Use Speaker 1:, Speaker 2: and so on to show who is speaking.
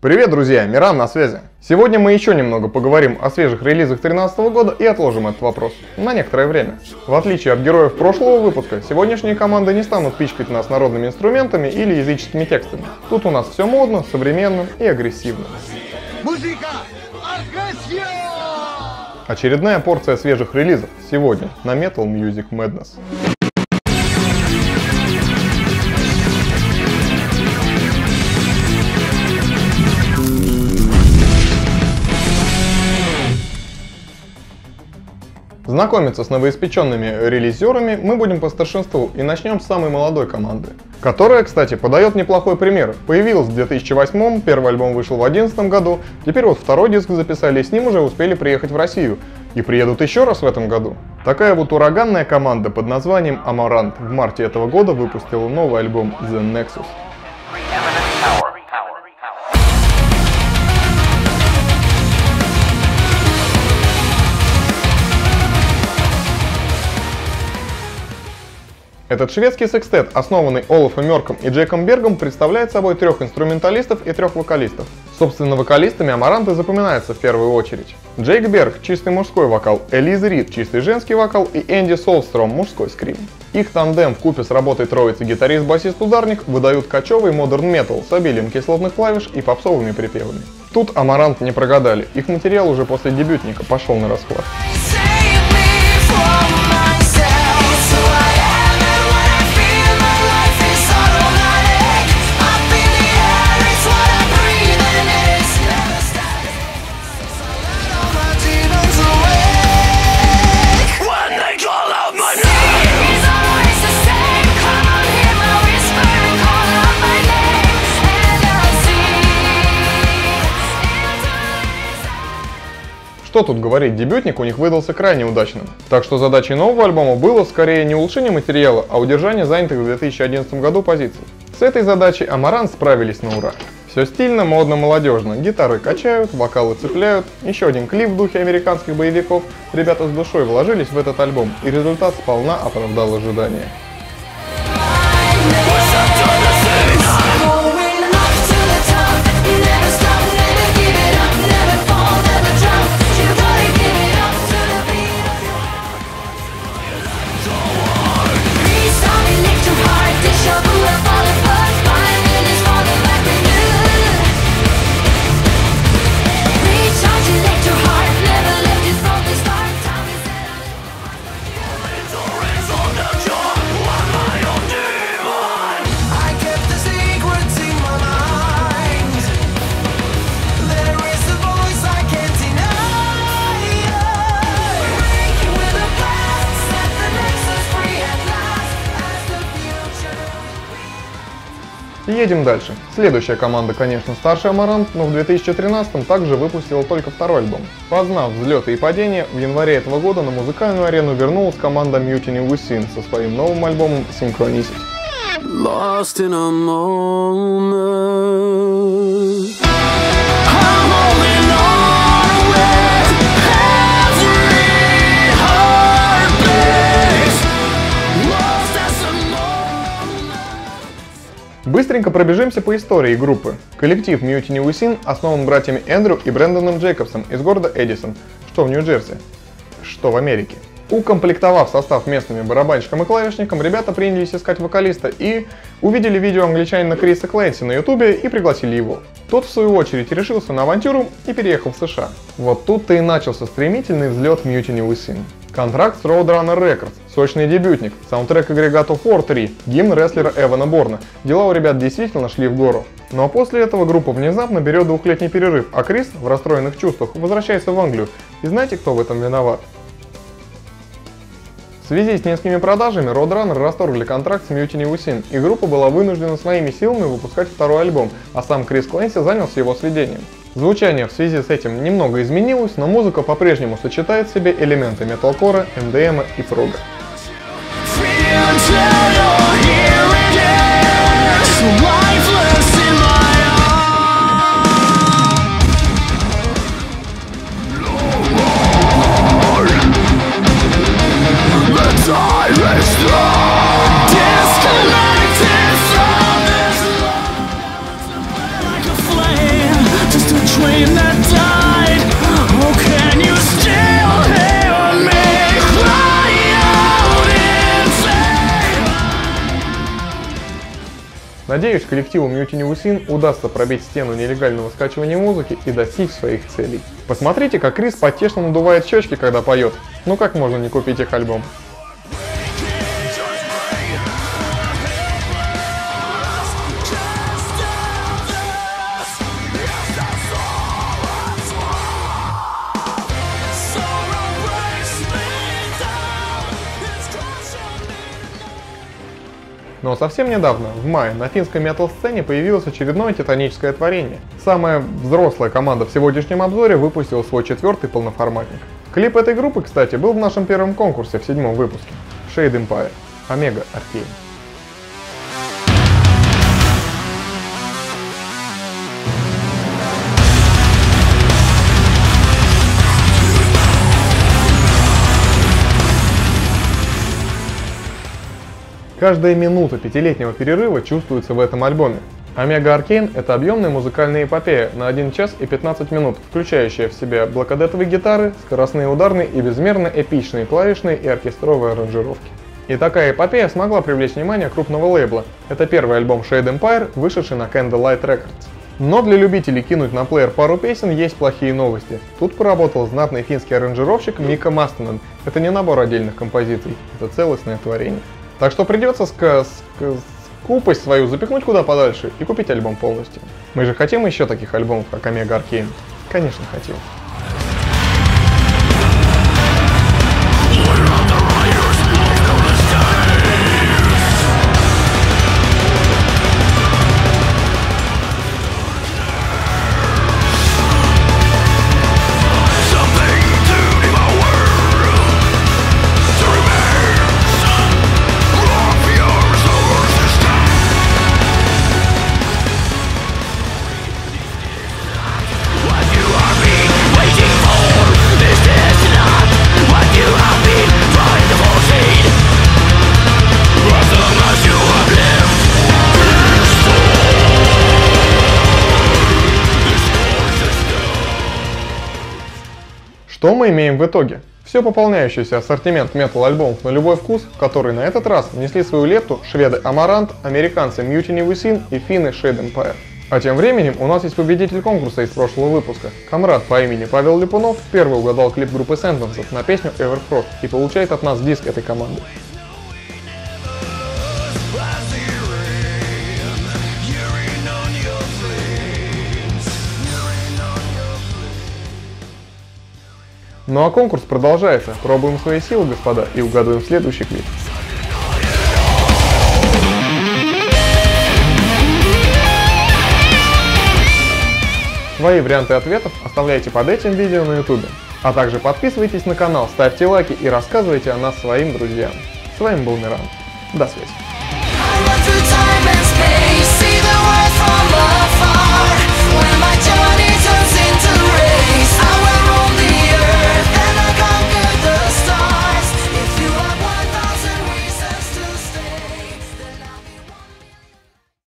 Speaker 1: Привет, друзья! Миран на связи. Сегодня мы еще немного поговорим о свежих релизах 2013 года и отложим этот вопрос на некоторое время. В отличие от героев прошлого выпуска, сегодняшние команды не станут пичкать нас народными инструментами или языческими текстами. Тут у нас все модно, современно и агрессивно.
Speaker 2: Музыка! Агрессия!
Speaker 1: Очередная порция свежих релизов сегодня на Metal Music Madness. Знакомиться с новоиспеченными релизерами мы будем по старшинству и начнем с самой молодой команды, которая, кстати, подает неплохой пример. Появилась в 2008, первый альбом вышел в 2011 году, теперь вот второй диск записали, и с ним уже успели приехать в Россию. И приедут еще раз в этом году. Такая вот ураганная команда под названием Amaranth в марте этого года выпустила новый альбом The Nexus. Этот шведский секстет, основанный Олафом Мёрком и Джеком Бергом, представляет собой трех инструменталистов и трех вокалистов. Собственно, вокалистами Amaranth и запоминается в первую очередь. Джейк Берг – чистый мужской вокал, Элиза Рид – чистый женский вокал и Энди Солстром – мужской скрим. Их тандем вкупе с работой троицы гитарист-басист-ударник выдают кочевый модерн метал с обилием кислотных клавиш и попсовыми припевами. Тут Amaranth не прогадали, их материал уже после дебютника пошел на расхват. Что тут говорить, дебютник у них выдался крайне удачным. Так что задачей нового альбома было скорее не улучшение материала, а удержание занятых в 2011 году позиций. С этой задачей Amaranth справились на ура. Все стильно, модно, молодежно, гитары качают, вокалы цепляют, еще один клип в духе американских боевиков. Ребята с душой вложились в этот альбом, и результат сполна оправдал ожидания. Едем дальше. Следующая команда, конечно, старше Amaranth, но в 2013 также выпустила только второй альбом. Познав взлеты и падения, в январе этого года на музыкальную арену вернулась команда Mutiny Within со своим новым альбомом Synchronicity. Lost in a moment. Быстренько пробежимся по истории группы. Коллектив Mutiny Within основан братьями Эндрю и Брэндоном Джейкобсом из города Эдисон, что в Нью-Джерси, что в Америке. Укомплектовав состав местными барабанщиком и клавишником, ребята принялись искать вокалиста и увидели видео англичанина Криса Клэнси на ютубе и пригласили его. Тот, в свою очередь, решился на авантюру и переехал в США. Вот тут-то и начался стремительный взлет Mutiny Within. Контракт с Roadrunner Records, сочный дебютник, саундтрек агрегату War 3, гимн рестлера Эвана Борна. Дела у ребят действительно шли в гору. Ну а после этого группа внезапно берет двухлетний перерыв, а Крис в расстроенных чувствах возвращается в Англию. И знаете, кто в этом виноват? В связи с низкими продажами Roadrunner расторгли контракт с Mutiny Within, и группа была вынуждена своими силами выпускать второй альбом, а сам Крис Клэнси занялся его сведением. Звучание в связи с этим немного изменилось, но музыка по-прежнему сочетает в себе элементы металкора, МДМа и фрога.
Speaker 3: Disconnected from this love, like a flame.
Speaker 1: Надеюсь, коллективу Mutiny Within удастся пробить стену нелегального скачивания музыки и достичь своих целей. Посмотрите, как Крис потешно надувает щечки, когда поет. Ну как можно не купить их альбом? Но совсем недавно, в мае, на финской метал-сцене появилось очередное титаническое творение. Самая взрослая команда в сегодняшнем обзоре выпустила свой 4-й полноформатник. Клип этой группы, кстати, был в нашем первом конкурсе в 7-м выпуске. Shade Empire, Omega Arcane. Каждая минута пятилетнего перерыва чувствуется в этом альбоме. Omega Arcane — это объемная музыкальная эпопея на 1 час и 15 минут, включающая в себя блокадетовые гитары, скоростные ударные и безмерно эпичные клавишные и оркестровые аранжировки. И такая эпопея смогла привлечь внимание крупного лейбла. Это первый альбом Shade Empire, вышедший на Candlelight Records. Но для любителей кинуть на плеер пару песен есть плохие новости. Тут поработал знатный финский аранжировщик Мика Мастонен. Это не набор отдельных композиций, это целостное творение. Так что придется скупость свою запихнуть куда подальше и купить альбом полностью. Мы же хотим еще таких альбомов, как Omega Arcane? Конечно, хотим. Что мы имеем в итоге? Все пополняющийся ассортимент метал-альбомов на любой вкус, в который на этот раз внесли свою лепту шведы Amaranth, американцы Mutiny Within и финны Shade Empire. А тем временем у нас есть победитель конкурса из прошлого выпуска. Комрад по имени Павел Липунов первый угадал клип группы Sentences на песню Everfrost и получает от нас диск этой команды. Ну а конкурс продолжается. Пробуем свои силы, господа, и угадываем следующий клип. Свои варианты ответов оставляйте под этим видео на YouTube. А также подписывайтесь на канал, ставьте лайки и рассказывайте о нас своим друзьям. С вами был Миран. До связи.